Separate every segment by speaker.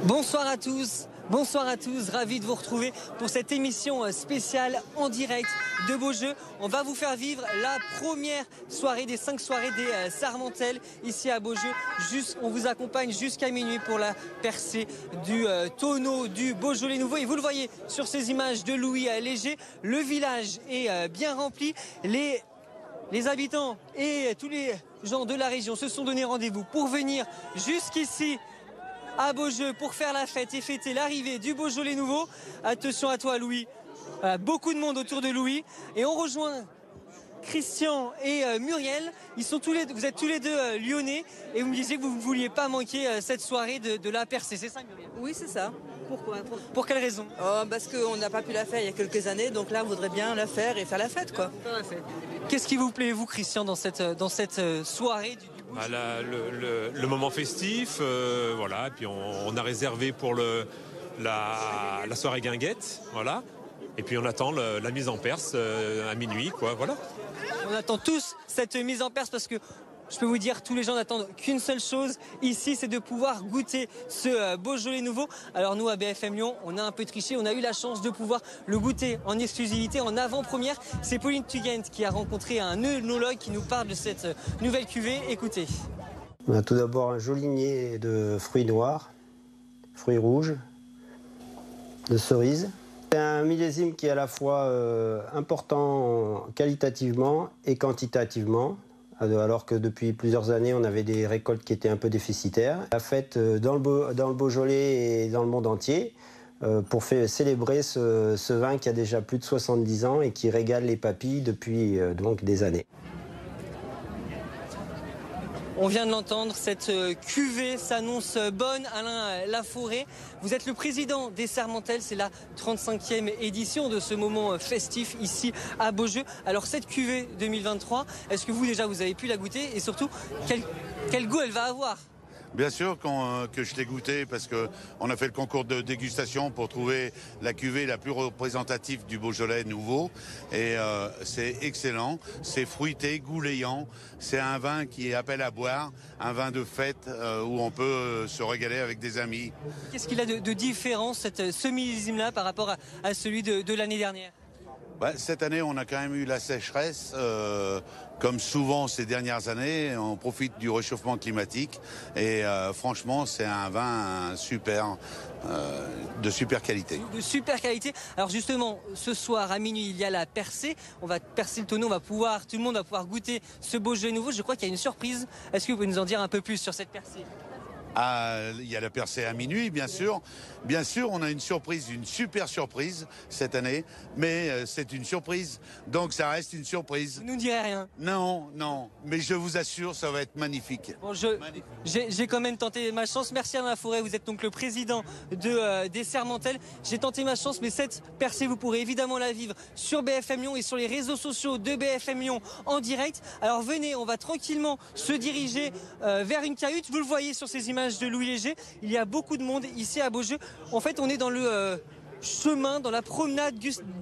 Speaker 1: Bonsoir à tous. Bonsoir à tous, ravi de vous retrouver pour cette émission spéciale en direct de Beaujeu. On va vous faire vivre la première soirée des 5 soirées des Sarmentelles ici à Beaujeu. On vous accompagne jusqu'à minuit pour la percée du tonneau du Beaujolais nouveau. Et vous le voyez sur ces images de Louis Léger, le village est bien rempli. Les habitants et tous les gens de la région se sont donné rendez-vous pour venir jusqu'ici à Beaujeu pour faire la fête et fêter l'arrivée du Beaujolais nouveau. Attention à toi Louis, beaucoup de monde autour de Louis et on rejoint Christian et Muriel. Vous êtes tous les deux lyonnais et vous me disiez que vous ne vouliez pas manquer cette soirée de la percée, c'est ça Muriel?
Speaker 2: Oui, c'est ça. Pourquoi?
Speaker 1: Pour quelle raison?
Speaker 2: Parce qu'on n'a pas pu la faire il y a quelques années, donc là on voudrait bien la faire et faire la fête quoi.
Speaker 1: Qu'est-ce qui vous plaît vous Christian dans cette soirée du
Speaker 3: le moment festif, voilà. Et puis on a réservé pour la soirée guinguette, voilà. Et puis on attend la mise en perce à minuit, quoi, voilà.
Speaker 1: On attend tous cette mise en perce parce que je peux vous dire, tous les gens n'attendent qu'une seule chose ici, c'est de pouvoir goûter ce Beaujolais nouveau. Alors nous, à BFM Lyon, on a un peu triché, on a eu la chance de pouvoir le goûter en exclusivité, en avant-première. C'est Pauline Tugent qui a rencontré un œnologue qui nous parle de cette nouvelle cuvée. Écoutez.
Speaker 4: On a tout d'abord un joli nez de fruits noirs, fruits rouges, de cerises. C'est un millésime qui est à la fois important qualitativement et quantitativement. Alors que depuis plusieurs années, on avait des récoltes qui étaient un peu déficitaires. La fête dans le Beaujolais et dans le monde entier pour célébrer ce vin qui a déjà plus de 70 ans et qui régale les papilles depuis donc des années.
Speaker 1: On vient de l'entendre, cette cuvée s'annonce bonne. Alain Laforêt, vous êtes le président des Sarmentelles, c'est la 35e édition de ce moment festif ici à Beaujeu. Alors cette cuvée 2023, est-ce que vous avez pu la goûter et surtout quel goût elle va avoir?
Speaker 5: Bien sûr que je l'ai goûté parce qu'on a fait le concours de dégustation pour trouver la cuvée la plus représentative du Beaujolais nouveau. Et c'est excellent, c'est fruité, gouléant. C'est un vin qui appelle à boire, un vin de fête où on peut se régaler avec des amis.
Speaker 1: Qu'est-ce qu'il a de différent, ce millésime-là, par rapport à celui de l'année dernière?
Speaker 5: Cette année, on a quand même eu la sécheresse. Comme souvent ces dernières années, on profite du réchauffement climatique. Et franchement, c'est un vin super, de super qualité.
Speaker 1: De super qualité. Alors justement, ce soir à minuit, il y a la percée. On va percer le tonneau, tout le monde va pouvoir goûter ce Beaujolais nouveau. Je crois qu'il y a une surprise. Est-ce que vous pouvez nous en dire un peu plus sur cette percée?
Speaker 5: Il y a la percée à minuit, bien sûr. Bien sûr, on a une super surprise cette année, mais c'est une surprise, donc ça reste une surprise.
Speaker 1: Vous ne nous direz rien?
Speaker 5: Non, mais je vous assure, ça va être magnifique.
Speaker 1: Bon, j'ai quand même tenté ma chance. Merci Alain Laforêt, vous êtes donc le président des Sarmentelles. J'ai tenté ma chance, mais cette percée, vous pourrez évidemment la vivre sur BFM Lyon et sur les réseaux sociaux de BFM Lyon en direct. Alors venez, on va tranquillement se diriger vers une cahute. Vous le voyez sur ces images de Louis Léger, il y a beaucoup de monde ici à Beaujeu. En fait, on est dans le chemin, dans la promenade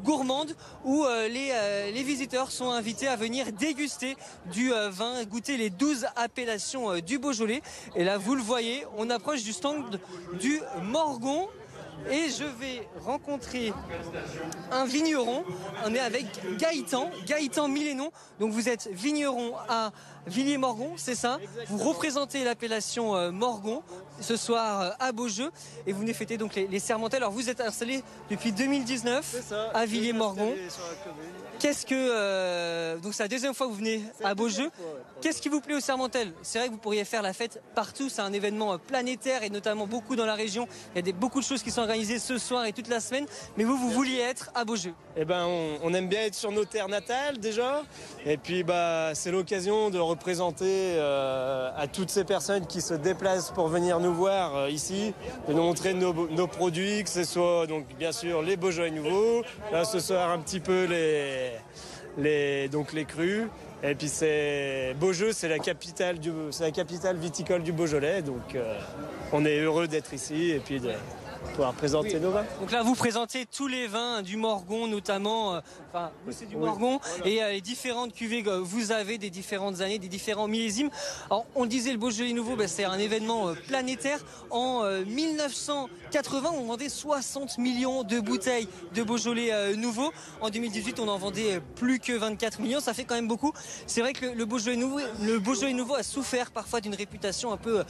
Speaker 1: gourmande où les visiteurs sont invités à venir déguster du vin, goûter les 12 appellations du Beaujolais. Et là, vous le voyez, on approche du stand du Morgon. Et je vais rencontrer un vigneron. On est avec Gaëtan Milénon. Donc vous êtes vigneron à Villiers-Morgon, c'est ça? Vous représentez l'appellation Morgon ce soir à Beaujeu et vous venez fêter donc les Sarmentelles. Alors vous êtes installé depuis 2019 à Villiers-Morgon. Donc c'est la deuxième fois que vous venez à Beaujeu. Qu'est-ce qui vous plaît aux Sarmentelles? C'est vrai que vous pourriez faire la fête partout, c'est un événement planétaire et notamment beaucoup dans la région. Il y a beaucoup de choses qui sont organisées ce soir et toute la semaine, mais vous vouliez être à Beaujeu.
Speaker 6: Eh ben, on aime bien être sur nos terres natales déjà, et puis c'est l'occasion de représenter à toutes ces personnes qui se déplacent pour venir nous voir ici, de nous montrer nos produits, que ce soit donc bien sûr les Beaujolais nouveaux, là ce soir un petit peu les crus. Et puis Beaujeu, c'est la capitale viticole du Beaujolais, donc on est heureux d'être ici et puis pouvoir présenter nos vins.
Speaker 1: Donc là, vous présentez tous les vins du Morgon, notamment, vous c'est du Morgon, et les différentes cuvées que vous avez des différentes années, des différents millésimes. Alors, on le disait, le Beaujolais Nouveau, c'est un événement planétaire. En 1980, on vendait 60 millions de bouteilles de Beaujolais Nouveau. En 2018, on en vendait plus que 24 millions. Ça fait quand même beaucoup. C'est vrai que le Beaujolais Nouveau a souffert parfois d'une réputation un peu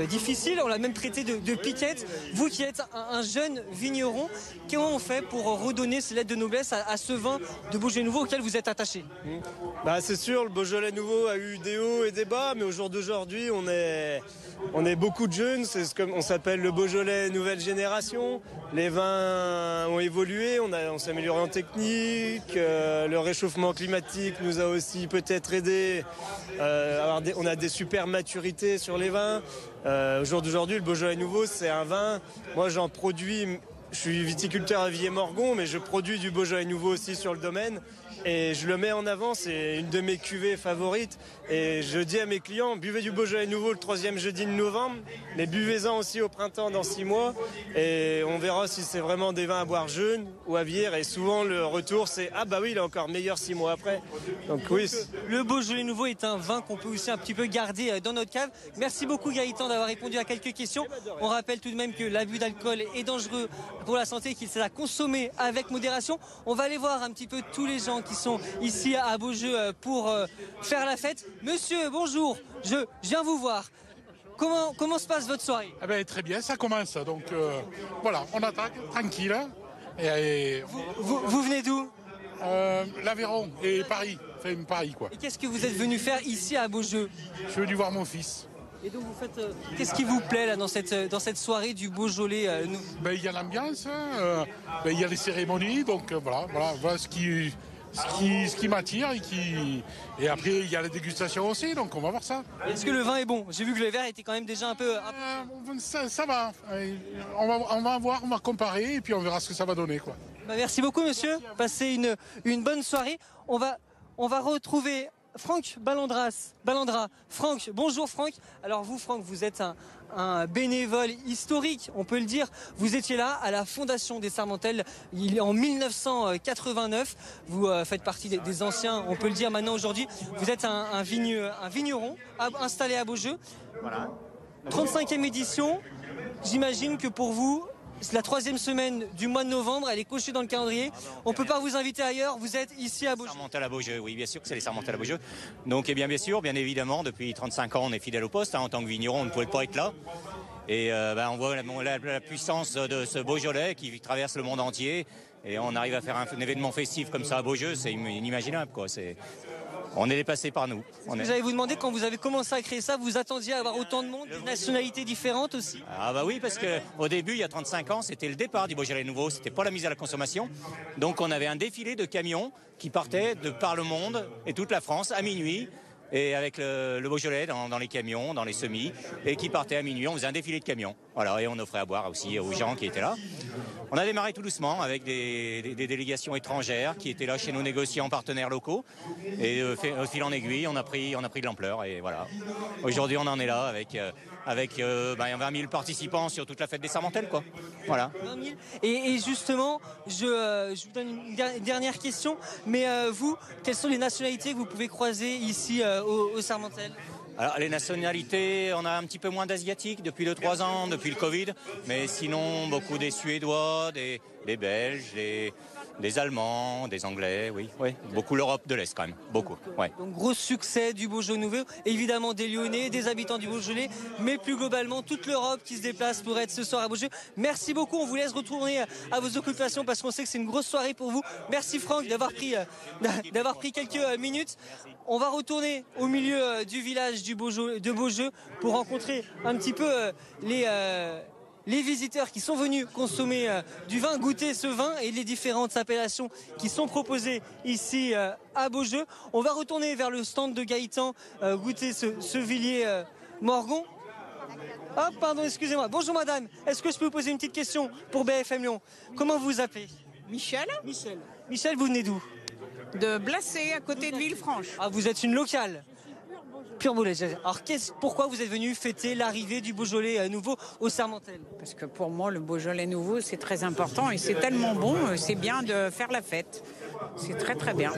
Speaker 1: difficile. On l'a même traité de piquette. Vous qui êtes un jeune vigneron, comment on fait pour redonner ces lettres de noblesse à ce vin de Beaujolais Nouveau auquel vous êtes attaché?
Speaker 6: C'est sûr, le Beaujolais Nouveau a eu des hauts et des bas, mais au jour d'aujourd'hui, on est beaucoup de jeunes. On s'appelle le Beaujolais nouvelle génération. Les vins ont évolué, on s'est amélioré en technique. Le réchauffement climatique nous a aussi peut-être aidé. On a des super maturités sur les vins. Au jour d'aujourd'hui, le Beaujolais Nouveau, c'est un vin. Moi, j'en produis. Je suis viticulteur à Villers-Morgon, mais je produis du Beaujolais Nouveau aussi sur le domaine. Et je le mets en avant, c'est une de mes cuvées favorites. Et je dis à mes clients, buvez du Beaujolais Nouveau le 3e jeudi de novembre, mais buvez-en aussi au printemps dans 6 mois. Et on verra si c'est vraiment des vins à boire jeunes ou à vieillir. Et souvent, le retour, c'est « Ah bah oui, il est encore meilleur 6 mois après ». Donc oui.
Speaker 1: Le Beaujolais Nouveau est un vin qu'on peut aussi un petit peu garder dans notre cave. Merci beaucoup Gaëtan d'avoir répondu à quelques questions. On rappelle tout de même que l'abus d'alcool est dangereux pour la santé et qu'il s'est à consommer avec modération. On va aller voir un petit peu tous les gens qui sont ici à Beaujeu pour faire la fête. Monsieur, bonjour, je viens vous voir. Comment se passe votre soirée?
Speaker 7: Très bien, ça commence. Donc voilà, on attaque, tranquille.
Speaker 1: Vous venez d'où?
Speaker 7: L'Aveyron et Paris, Paris quoi.
Speaker 1: Et qu'est-ce que vous êtes venu faire ici à Beaujeu?
Speaker 7: Je suis venu voir mon fils.
Speaker 1: Et donc vous faites, qu'est-ce qui vous plaît là dans cette soirée du Beaujolais
Speaker 7: Il y a l'ambiance, il y a les cérémonies, donc voilà ce qui m'attire et après il y a la dégustation aussi, donc on va voir ça.
Speaker 1: Est-ce que le vin est bon? J'ai vu que le verre était quand même déjà un peu...
Speaker 7: Ça va, on va voir, on va comparer et puis on verra ce que ça va donner quoi.
Speaker 1: Merci beaucoup monsieur, passez une bonne soirée. On va retrouver Franck Ballandra. Franck, bonjour Franck. Alors vous Franck, vous êtes un bénévole historique, on peut le dire. Vous étiez là à la fondation des Sermentelles en 1989. Vous faites partie des anciens, on peut le dire maintenant aujourd'hui. Vous êtes un vigneron installé à Beaujeu. Voilà. 35e édition, j'imagine que pour vous, la 3e semaine du mois de novembre, elle est cochée dans le calendrier. On ne peut pas vous inviter ailleurs, vous êtes ici à Beaujeu.
Speaker 8: Sermentelles à Beaujeu, oui, bien sûr que c'est les Sermentelles à Beaujeu. Donc, bien sûr, bien évidemment, depuis 35 ans, on est fidèle au poste. En tant que vigneron, on ne pouvait pas être là. Et on voit la puissance de ce Beaujolais qui traverse le monde entier. Et on arrive à faire un événement festif comme ça à Beaujeu, c'est inimaginable, quoi. On est dépassé par nous.
Speaker 1: J'allais vous demander, quand vous avez commencé à créer ça, vous attendiez à avoir autant de monde, de nationalités différentes aussi?
Speaker 8: Ah bah oui, parce qu'au début, il y a 35 ans, c'était le départ du Beaujolais Nouveau, c'était pas la mise à la consommation. Donc on avait un défilé de camions qui partaient de par le monde et toute la France à minuit. Et avec le Beaujolais dans les camions, dans les semis, et qui partait à minuit, on faisait un défilé de camions. Voilà, et on offrait à boire aussi aux gens qui étaient là. On a démarré tout doucement avec des délégations étrangères qui étaient là chez nos négociants partenaires locaux. Et au fil en aiguille, on a pris de l'ampleur. Et voilà. Aujourd'hui, on en est là avec 20 000 participants sur toute la fête des Sermentelles, quoi. Voilà.
Speaker 1: 20 000. Et justement, je vous donne une dernière question. Mais vous, quelles sont les nationalités que vous pouvez croiser ici aux Sermentelles?
Speaker 8: Alors, les nationalités, on a un petit peu moins d'asiatiques depuis 2-3 ans, depuis le Covid. Mais sinon, beaucoup des Suédois, des Belges, des Allemands, des Anglais, oui. Beaucoup l'Europe de l'Est quand même, beaucoup. Ouais.
Speaker 1: Donc gros succès du Beaujolais Nouveau, évidemment des Lyonnais, des habitants du Beaujolais, mais plus globalement toute l'Europe qui se déplace pour être ce soir à Beaujeu. Merci beaucoup, on vous laisse retourner à vos occupations parce qu'on sait que c'est une grosse soirée pour vous. Merci Franck d'avoir pris quelques minutes. On va retourner au milieu du village de Beaujeu pour rencontrer un petit peu les visiteurs qui sont venus consommer du vin, goûter ce vin et les différentes appellations qui sont proposées ici à Beaujeu. On va retourner vers le stand de Gaëtan, goûter ce Villiers Morgon. Ah, pardon, excusez-moi. Bonjour madame, est-ce que je peux vous poser une petite question pour BFM Lyon? Comment vous vous appelez?
Speaker 9: Michel.
Speaker 1: Michel, vous venez d'où?
Speaker 9: De Blacé, à côté de Villefranche.
Speaker 1: Ah, vous êtes une locale? pur Beaujolais. Alors pourquoi vous êtes venu fêter l'arrivée du Beaujolais nouveau au Sermentel?
Speaker 9: Parce que pour moi, le Beaujolais nouveau, c'est très important et c'est tellement bon, c'est bien de faire la fête. C'est très très bien.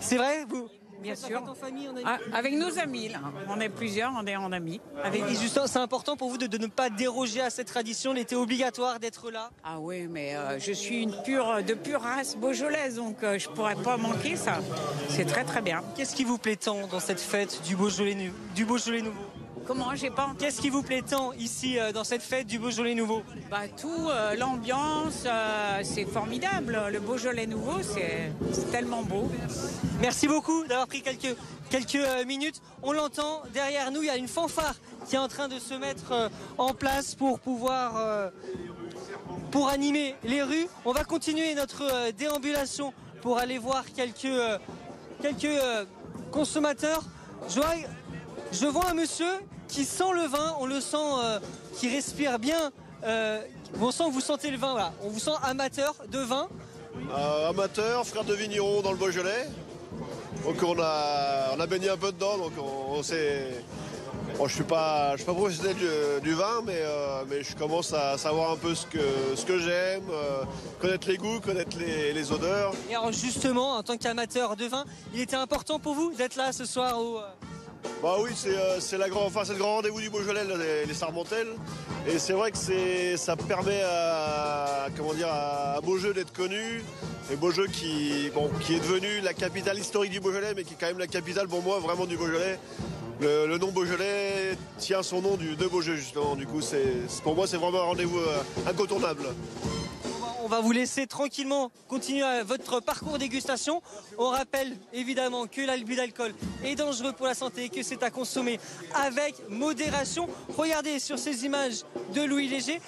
Speaker 1: C'est vrai, vous?
Speaker 9: Bien sûr.
Speaker 1: En famille, en amis?
Speaker 9: Avec nos amis, là. On est plusieurs, on est en amis.
Speaker 1: Et justement, c'est important pour vous de ne pas déroger à cette tradition. Il était obligatoire d'être là.
Speaker 9: Ah oui, mais je suis de pure race beaujolaise, donc je pourrais pas manquer ça. C'est très très bien.
Speaker 1: Qu'est-ce qui vous plaît tant dans cette fête du Beaujolais nouveau?
Speaker 9: Comment? J'ai pas.
Speaker 1: Qu'est-ce qui vous plaît tant ici dans cette fête du Beaujolais nouveau?
Speaker 9: Tout, l'ambiance, c'est formidable. Le Beaujolais nouveau, c'est tellement beau.
Speaker 1: Merci beaucoup d'avoir pris quelques minutes. On l'entend derrière nous, il y a une fanfare qui est en train de se mettre en place pour pouvoir pour animer les rues. On va continuer notre déambulation pour aller voir quelques consommateurs. Je vois un monsieur qui sent le vin, on le sent qui respire bien. On sent que vous sentez le vin, voilà. On vous sent amateur de vin.
Speaker 10: Amateur, frère de vigneron dans le Beaujolais. Donc on a baigné un peu dedans, donc on sait. Bon, je suis pas professionnel du vin, mais je commence à savoir un peu ce que j'aime, connaître les goûts, connaître les odeurs.
Speaker 1: Et alors justement, en tant qu'amateur de vin, il était important pour vous d'être là ce soir au...
Speaker 10: Bah oui, c'est le grand rendez-vous du Beaujolais, les Sermentelles. Et c'est vrai que ça permet à Beaujeu d'être connu. Et Beaujeu qui est devenu la capitale historique du Beaujolais, mais qui est quand même la capitale pour moi vraiment du Beaujolais. Le nom Beaujolais tient son nom de Beaujeu justement. Du coup, pour moi, c'est vraiment un rendez-vous incontournable.
Speaker 1: On va vous laisser tranquillement continuer votre parcours dégustation. On rappelle évidemment que l'abus d'alcool est dangereux pour la santé et que c'est à consommer avec modération. Regardez sur ces images de Louis Léger.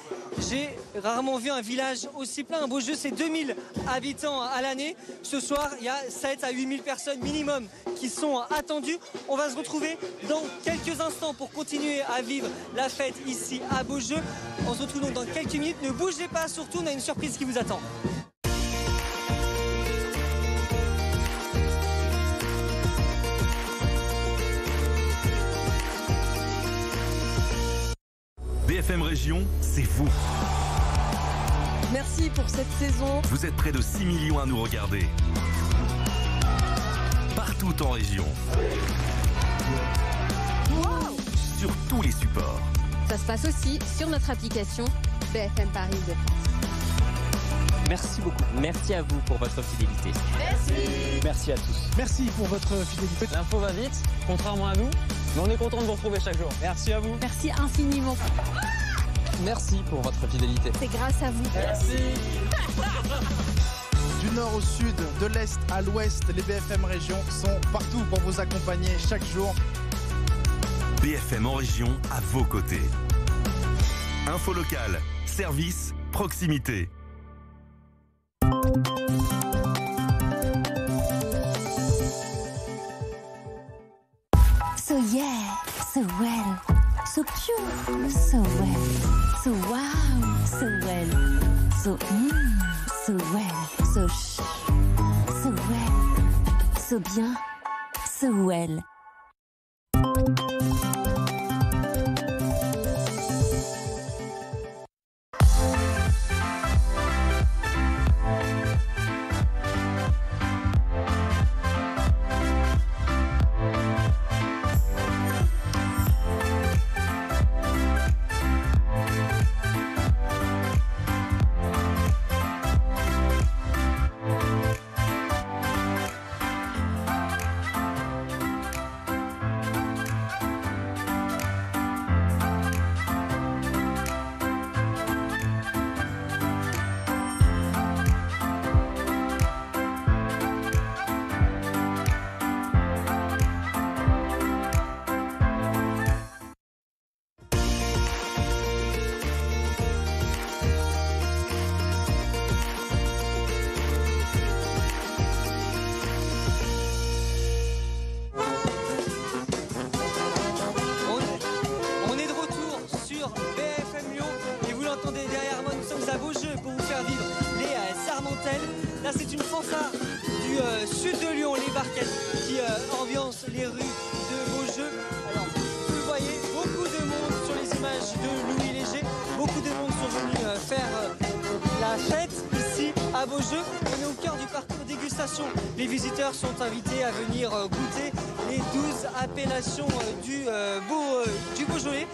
Speaker 1: J'ai rarement vu un village aussi plein. Un Beaujeu, c'est 2000 habitants à l'année. Ce soir, il y a 7 à 8000 personnes minimum qui sont attendues. On va se retrouver dans quelques instants pour continuer à vivre la fête ici à Beaujeu. On se retrouve donc dans quelques minutes. Ne bougez pas, surtout, on a une surprise qui vous attend.
Speaker 11: BFM Région, c'est vous.
Speaker 12: Merci pour cette saison.
Speaker 11: Vous êtes près de 6 millions à nous regarder. Partout en région.
Speaker 12: Wow.
Speaker 11: Sur tous les supports.
Speaker 12: Ça se passe aussi sur notre application BFM Paris de France.
Speaker 13: Merci beaucoup. Merci à vous pour votre fidélité.
Speaker 12: Merci.
Speaker 13: Merci à tous.
Speaker 14: Merci pour votre fidélité.
Speaker 13: L'info va vite, contrairement à nous, mais on est content de vous retrouver chaque jour. Merci à vous.
Speaker 12: Merci infiniment.
Speaker 13: Merci pour votre fidélité.
Speaker 12: C'est grâce à vous.
Speaker 13: Merci.
Speaker 14: Du nord au sud, de l'est à l'ouest, les BFM Régions sont partout pour vous accompagner chaque jour.
Speaker 11: BFM en région, à vos côtés. Info locale, service, proximité.
Speaker 15: So yeah, so well, so pure, so well, so wow, so well, so so well, so so well, so bien, so well.
Speaker 1: Là, c'est une fanfare du sud de Lyon, les Barquettes, qui ambiance les rues de Beaujeu. à Beaujeu. On est au cœur du parcours dégustation. Les visiteurs sont invités à venir goûter les 12 appellations du Beaujolais.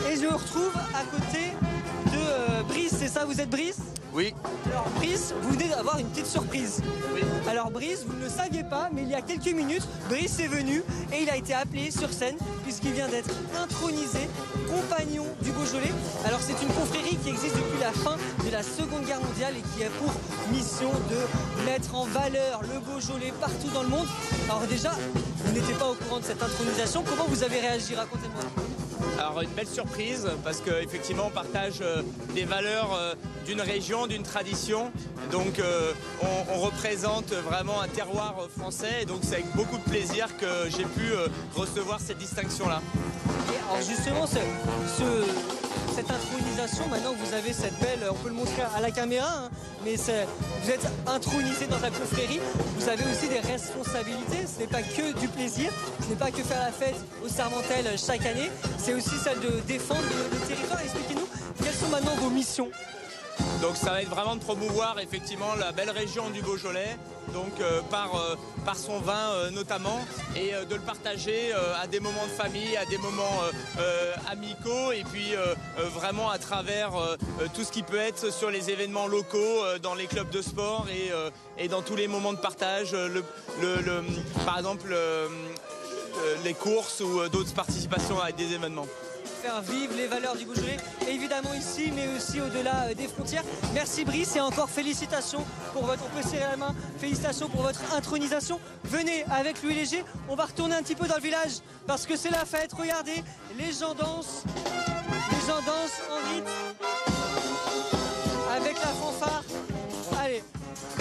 Speaker 1: Et je me retrouve à côté de Brice, c'est ça, vous êtes Brice?
Speaker 16: Oui.
Speaker 1: Alors Brice, vous venez d'avoir une petite surprise.
Speaker 16: Oui.
Speaker 1: Alors Brice, vous ne le saviez pas, mais il y a quelques minutes, Brice est venu et il a été appelé sur scène puisqu'il vient d'être intronisé compagnon du Beaujolais. Alors c'est une confrérie qui existe depuis la fin de la Seconde Guerre mondiale et qui a pour mission de mettre en valeur le Beaujolais partout dans le monde. Alors déjà, vous n'étiez pas au courant de cette intronisation. Comment vous avez réagi? Racontez-moi.
Speaker 16: Alors une belle surprise parce qu'effectivement on partage des valeurs d'une région, d'une tradition. Donc on représente vraiment un terroir français et donc c'est avec beaucoup de plaisir que j'ai pu recevoir cette distinction-là.
Speaker 1: Et alors justement, cette intronisation, maintenant vous avez cette belle, on peut le montrer à la caméra, hein, mais vous êtes intronisé dans la confrérie, vous avez aussi des responsabilités, ce n'est pas que du plaisir, ce n'est pas que faire la fête au Sermentel chaque année, c'est aussi celle de défendre le territoire. Expliquez-nous, quelles sont maintenant vos missions?
Speaker 16: Donc ça va être vraiment de promouvoir effectivement la belle région du Beaujolais, donc par son vin notamment, et de le partager à des moments de famille, à des moments amicaux, et puis vraiment à travers tout ce qui peut être sur les événements locaux, dans les clubs de sport et dans tous les moments de partage, par exemple les courses ou d'autres participations à des événements.
Speaker 1: Faire vivre les valeurs du Beaujolais, évidemment ici, mais aussi au-delà des frontières. Merci Brice et encore félicitations pour votre, on peut serrer la main, félicitations pour votre intronisation. Venez avec Louis Léger, on va retourner un petit peu dans le village parce que c'est la fête. Regardez, les gens dansent en rythme avec la fanfare. Allez,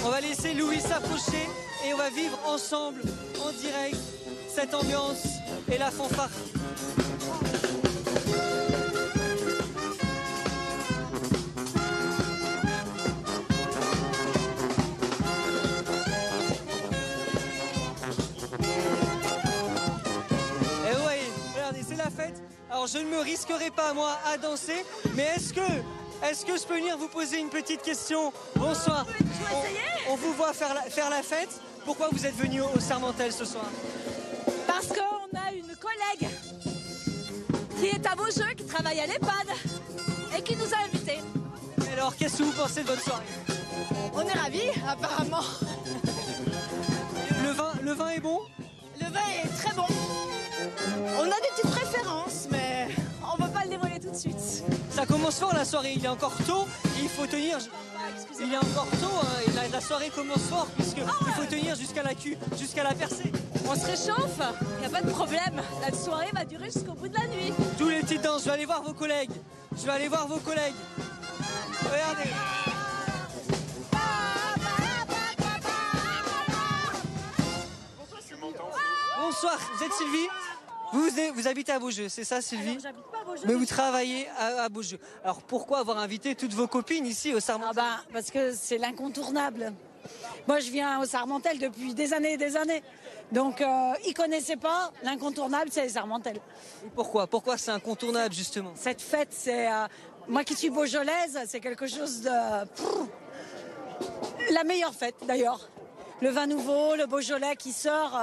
Speaker 1: on va laisser Louis s'approcher et on va vivre ensemble en direct cette ambiance et la fanfare. Alors je ne me risquerai pas moi à danser, mais est-ce que je peux venir vous poser une petite question? Bonsoir. On vous voit faire la fête. Pourquoi vous êtes venu au Sermentel ce soir?
Speaker 17: Parce qu'on a une collègue qui est à Beaujeu, qui travaille à l'EHPAD et qui nous a invités.
Speaker 1: Alors qu'est-ce que vous pensez de votre soirée?
Speaker 17: On est ravis, apparemment.
Speaker 1: Le vin est bon?
Speaker 17: Le vin est très bon. On a des petites préférences, mais on ne peut pas le dévoiler tout de suite.
Speaker 1: Ça commence fort la soirée, il est encore tôt, il faut tenir. Il est encore tôt, hein, et la soirée commence fort puisqu'il faut tenir jusqu'à la percée.
Speaker 17: On se réchauffe, il n'y a pas de problème. La soirée va durer jusqu'au bout de la nuit.
Speaker 1: Tous les petites danses, je vais aller voir vos collègues. Regardez. Bonsoir, vous êtes Sylvie? Vous habitez à Beaujeu, c'est ça Sylvie?
Speaker 17: Alors, j'habite pas à Beaujeu.
Speaker 1: Mais vous travaillez à Beaujeu. Alors pourquoi avoir invité toutes vos copines ici au Sermentel?
Speaker 17: Parce que c'est l'incontournable. Moi je viens au Sermentel depuis des années et des années. Donc ils ne connaissaient pas, l'incontournable c'est le Sermentel.
Speaker 1: Et pourquoi c'est incontournable justement?
Speaker 17: Cette fête, c'est moi qui suis beaujolaise, c'est quelque chose de... la meilleure fête d'ailleurs. Le vin nouveau, le Beaujolais qui sort...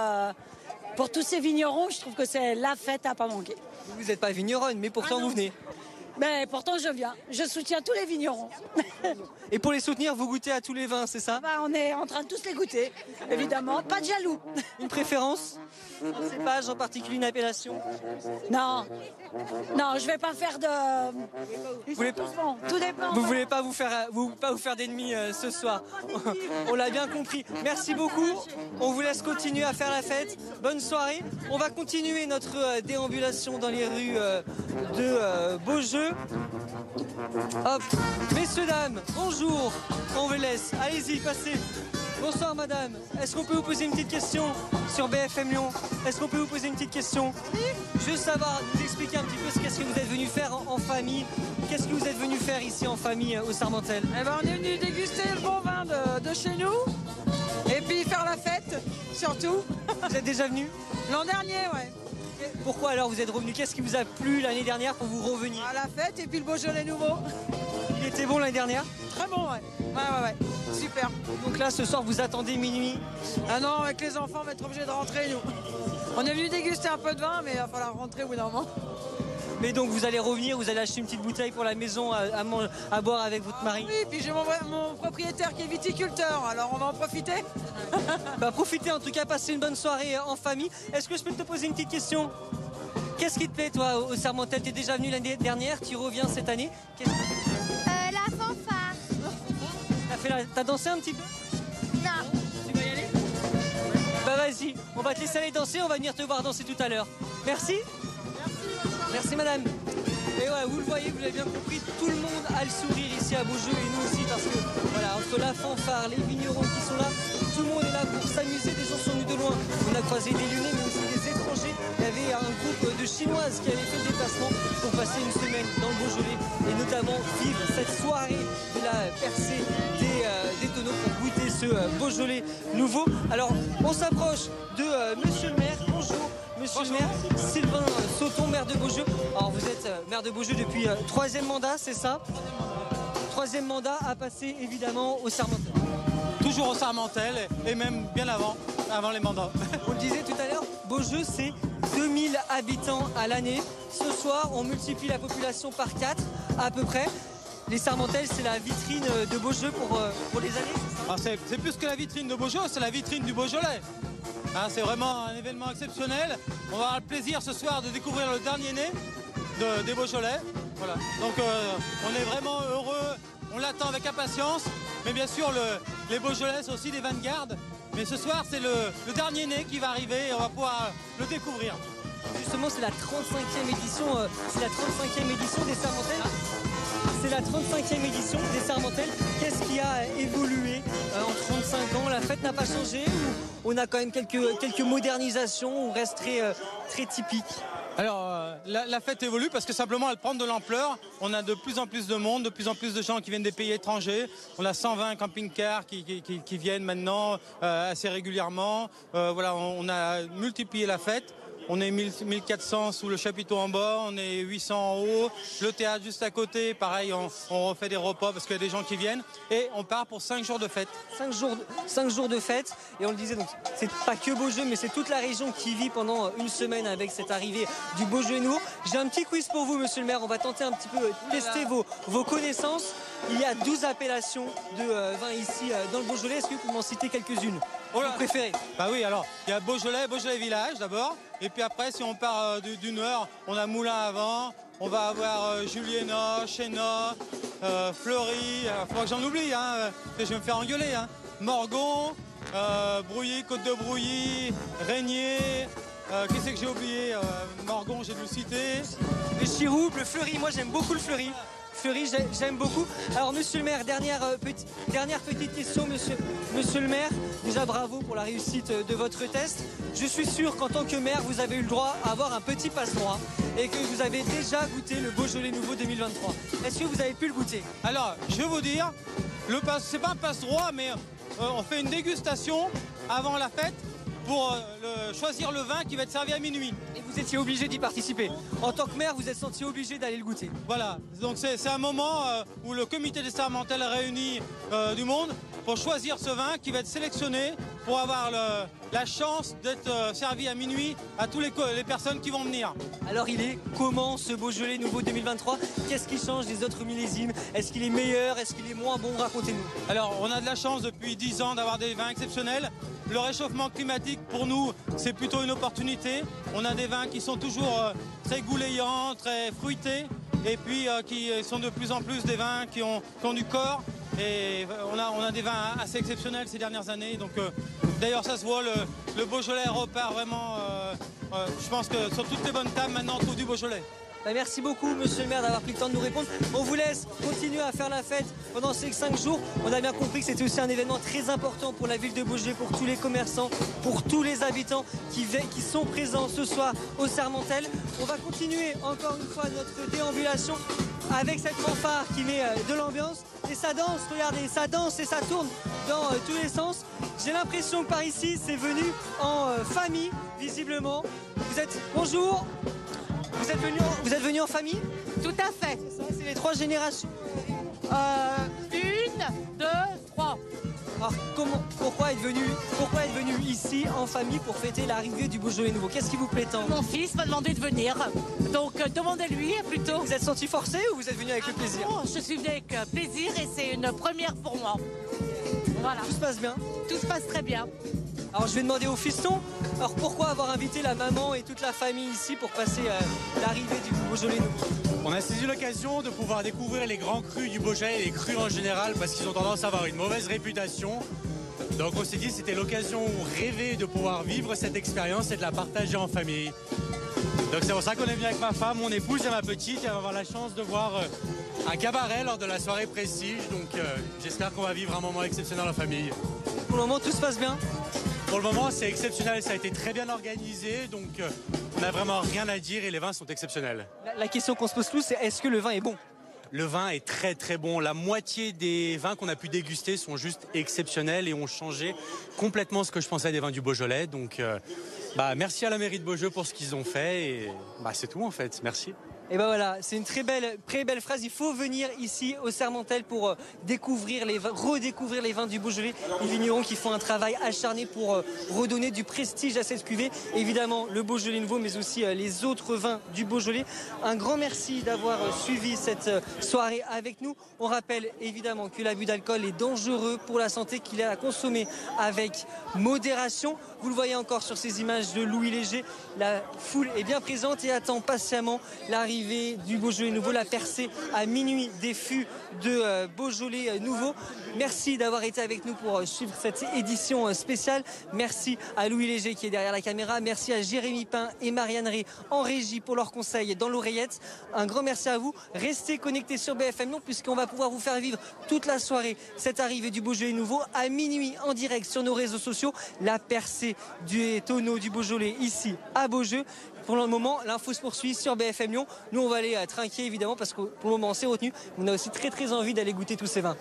Speaker 17: Pour tous ces vignerons, je trouve que c'est la fête à pas manquer.
Speaker 1: Vous n'êtes pas vigneronne, mais pourtant vous venez.
Speaker 17: Mais pourtant je viens. Je soutiens tous les vignerons.
Speaker 1: Et pour les soutenir, vous goûtez à tous les vins, c'est ça?
Speaker 17: On est en train de tous les goûter, évidemment. Pas de jaloux.
Speaker 1: Une préférence? Un cépage en particulier, une appellation?
Speaker 17: Non, je vais pas faire de... Tout dépend.
Speaker 1: Vous voulez pas vous faire d'ennemis ce soir. On l'a bien compris. Merci beaucoup. On vous laisse continuer à faire la fête. Bonne soirée. On va continuer notre déambulation dans les rues de Beaujeu. Hop. Messieurs, dames, bonjour. On vous laisse. Allez-y, passez. Bonsoir madame, est-ce qu'on peut vous poser une petite question sur BFM Lyon? Est-ce qu'on peut vous poser une petite question? Je veux savoir, nous expliquer un petit peu qu'est-ce que vous êtes venu faire en famille. Qu'est-ce que vous êtes venu faire ici en famille au Sermentel?
Speaker 18: On est venu déguster le bon vin de chez nous et puis faire la fête surtout.
Speaker 1: Vous êtes déjà venu?
Speaker 18: L'an dernier, ouais.
Speaker 1: Pourquoi alors vous êtes revenu? Qu'est-ce qui vous a plu l'année dernière pour vous revenir?
Speaker 18: À la fête et puis le Beaujolais nouveau.
Speaker 1: Il était bon l'année dernière?
Speaker 18: Très bon, ouais. Ouais. super.
Speaker 1: Donc là, ce soir, vous attendez minuit?
Speaker 18: Ah non, avec les enfants, on va être obligés de rentrer, nous. On est venu déguster un peu de vin, mais il va falloir rentrer au bout d'un moment.
Speaker 1: Mais donc vous allez revenir, vous allez acheter une petite bouteille pour la maison à boire avec votre mari?
Speaker 18: Oui, puis j'ai mon propriétaire qui est viticulteur, alors on va en profiter.
Speaker 1: Bah profitez en tout cas, passez une bonne soirée en famille. Est-ce que je peux te poser une petite question? Qu'est-ce qui te plaît toi au Sermontel? T'es déjà venu l'année dernière, tu reviens cette année?
Speaker 19: La fanfare.
Speaker 1: T'as dansé un petit peu?
Speaker 19: Non.
Speaker 1: Tu vas y aller? Bah vas-y, on va te laisser aller danser, on va venir te voir danser tout à l'heure. Merci. Merci madame. Et ouais, vous le voyez, vous l'avez bien compris, tout le monde a le sourire ici à Beaujeu et nous aussi parce que voilà, entre la fanfare, les vignerons qui sont là, tout le monde est là pour s'amuser, des gens sont venus de loin. On a croisé des Lyonnais mais aussi des étrangers. Il y avait un groupe de Chinoises qui avait fait le déplacement pour passer une semaine dans le Beaujolais et notamment vivre cette soirée de la percée des tonneaux pour goûter ce Beaujolais nouveau. Alors on s'approche de monsieur le maire. Bonjour. Monsieur le maire, Sylvain Sauton, maire de Beaujeu. Alors vous êtes maire de Beaujeu depuis 3e mandat, c'est ça? 3e mandat à passer évidemment au Sermontel.
Speaker 20: Toujours au Sermontel et même bien avant les mandats.
Speaker 1: On le disait tout à l'heure, Beaujeu c'est 2000 habitants à l'année. Ce soir on multiplie la population par 4 à peu près. Les Sermontels c'est la vitrine de Beaujeu pour les années.
Speaker 20: C'est plus que la vitrine de Beaujeu, c'est la vitrine du Beaujolais. Hein, c'est vraiment un événement exceptionnel. On va avoir le plaisir ce soir de découvrir le dernier né des Beaujolais. Voilà. Donc on est vraiment heureux, on l'attend avec impatience. Mais bien sûr, les Beaujolais sont aussi des vins de garde. Mais ce soir, c'est le dernier né qui va arriver et on va pouvoir le découvrir.
Speaker 1: Justement, c'est la 35e édition des Sermontels. C'est la 35e édition des Sermontels. Qu'est-ce qui a évolué en 35 ans? La fête n'a pas changé ou on a quand même quelques modernisations ou reste très typique?
Speaker 20: Alors, la fête évolue parce que simplement elle prend de l'ampleur. On a de plus en plus de monde, de plus en plus de gens qui viennent des pays étrangers. On a 120 camping-cars qui viennent maintenant assez régulièrement. Voilà, on a multiplié la fête. On est 1400 sous le chapiteau en bas, on est 800 en haut. Le théâtre juste à côté, pareil, on refait des repas parce qu'il y a des gens qui viennent. Et on part pour 5 jours de fête.
Speaker 1: 5 jours de fête. Et on le disait, donc c'est pas que Beaujeu, mais c'est toute la région qui vit pendant une semaine avec cette arrivée du Beaujeu nouveau. J'ai un petit quiz pour vous, monsieur le maire. On va tenter un petit peu de tester vos connaissances. Il y a 12 appellations de vin ici dans le Beaujolais. Est-ce que vous pouvez m'en citer quelques-unes? Vous préférez?
Speaker 20: Bah oui, alors il y a Beaujolais Village d'abord. Et puis après, si on part du nord, on a Moulin à Vent, on va avoir Juliéna, Chéna, Fleury, il faudra que j'en oublie, hein, je vais me faire engueuler. Hein. Morgon, Brouilly, Côte de Brouilly, Régnier, qu'est-ce que j'ai oublié? Morgon, j'ai dû le citer.
Speaker 1: Le Chirouble, le Fleury, moi j'aime beaucoup le Fleury. Fleury, j'aime beaucoup. Alors monsieur le maire, dernière petite question, monsieur le maire. Déjà bravo pour la réussite de votre test. Je suis sûr qu'en tant que maire, vous avez eu le droit à avoir un petit passe-droit et que vous avez déjà goûté le Beaujolais nouveau 2023. Est-ce que vous avez pu le goûter?
Speaker 20: Alors, je vais vous dire, c'est pas un passe-droit, mais on fait une dégustation avant la fête pour choisir le vin qui va être servi à minuit.
Speaker 1: Et vous étiez obligé d'y participer. En tant que maire, vous êtes senti obligé d'aller le goûter.
Speaker 20: Voilà, donc c'est un moment où le comité des Sermontels réunit du monde pour choisir ce vin qui va être sélectionné pour avoir la chance d'être servi à minuit à toutes les personnes qui vont venir.
Speaker 1: Alors il est comment ce Beaujolais nouveau 2023? Qu'est-ce qui change des autres millésimes? Est-ce qu'il est meilleur? Est-ce qu'il est moins bon? Racontez-nous.
Speaker 20: Alors on a de la chance depuis 10 ans d'avoir des vins exceptionnels. Le réchauffement climatique pour nous c'est plutôt une opportunité. On a des vins qui sont toujours très goulayants, très fruités et puis qui sont de plus en plus des vins qui ont du corps. Et on a des vins assez exceptionnels ces dernières années. Donc d'ailleurs ça se voit, le Beaujolais repart vraiment, je pense que sur toutes les bonnes tables maintenant on trouve du Beaujolais.
Speaker 1: Merci beaucoup monsieur le maire d'avoir pris le temps de nous répondre. On vous laisse continuer à faire la fête pendant ces 5 jours. On a bien compris que c'était aussi un événement très important pour la ville de Beaujeu, pour tous les commerçants, pour tous les habitants qui sont présents ce soir au Sermontel. On va continuer encore une fois notre déambulation avec cette fanfare qui met de l'ambiance. Et ça danse, regardez, ça danse et ça tourne dans tous les sens. J'ai l'impression que par ici c'est venu en famille, visiblement. Bonjour. Vous êtes venu en famille?
Speaker 21: Tout à fait.
Speaker 1: C'est les 3 générations.
Speaker 21: 1, 2, 3.
Speaker 1: Alors pourquoi être venu ici en famille pour fêter l'arrivée du Beaujolais nouveau? Qu'est-ce qui vous plaît tant?
Speaker 21: Mon fils m'a demandé de venir, donc demandez-lui plutôt.
Speaker 1: Vous êtes senti forcé ou vous êtes venu avec le plaisir?
Speaker 21: Non, je suis venu avec plaisir et c'est une première pour moi. Voilà.
Speaker 1: Tout se passe bien?
Speaker 21: Tout se passe très bien.
Speaker 1: Alors je vais demander au fiston, alors pourquoi avoir invité la maman et toute la famille ici pour passer l'arrivée du Beaujolais nouveau?
Speaker 20: On a saisi l'occasion de pouvoir découvrir les grands crus du Beaujolais et les crus en général parce qu'ils ont tendance à avoir une mauvaise réputation. Donc on s'est dit que c'était l'occasion rêvée de pouvoir vivre cette expérience et de la partager en famille. Donc c'est pour ça qu'on est venu avec ma femme, mon épouse et ma petite et on va avoir la chance de voir un cabaret lors de la soirée Prestige. Donc j'espère qu'on va vivre un moment exceptionnel en famille.
Speaker 1: Pour le moment tout se passe bien?
Speaker 20: Pour le moment c'est exceptionnel, ça a été très bien organisé, donc on n'a vraiment rien à dire et les vins sont exceptionnels.
Speaker 1: La question qu'on se pose tous, c'est est-ce que le vin est bon?
Speaker 20: Le vin est très très bon. La moitié des vins qu'on a pu déguster sont juste exceptionnels et ont changé complètement ce que je pensais des vins du Beaujolais. Donc merci à la mairie de Beaujeu pour ce qu'ils ont fait et c'est tout en fait. Merci.
Speaker 1: Et ben voilà, c'est une très belle phrase. Il faut venir ici au Sermontel pour redécouvrir les vins du Beaujolais. Les vignerons qui font un travail acharné pour redonner du prestige à cette cuvée. Évidemment, le Beaujolais nouveau, mais aussi les autres vins du Beaujolais. Un grand merci d'avoir suivi cette soirée avec nous. On rappelle évidemment que l'abus d'alcool est dangereux pour la santé, qu'il est à consommer avec modération. Vous le voyez encore sur ces images de Louis Léger. La foule est bien présente et attend patiemment l'arrivée du Beaujolais nouveau, la percée à minuit des fûts de Beaujolais nouveau. Merci d'avoir été avec nous pour suivre cette édition spéciale. Merci à Louis Léger qui est derrière la caméra. Merci à Jérémy Pain et Marianne Ré en régie pour leurs conseils dans l'oreillette. Un grand merci à vous. Restez connectés sur BFM Lyon puisqu'on va pouvoir vous faire vivre toute la soirée cette arrivée du Beaujolais nouveau à minuit en direct sur nos réseaux sociaux. La percée du tonneau du Beaujolais ici à Beaujeu. Pour le moment, l'info se poursuit sur BFM Lyon. Nous, on va aller trinquer évidemment parce que pour le moment, on s'est retenu. On a aussi très envie d'aller goûter tous ces vins.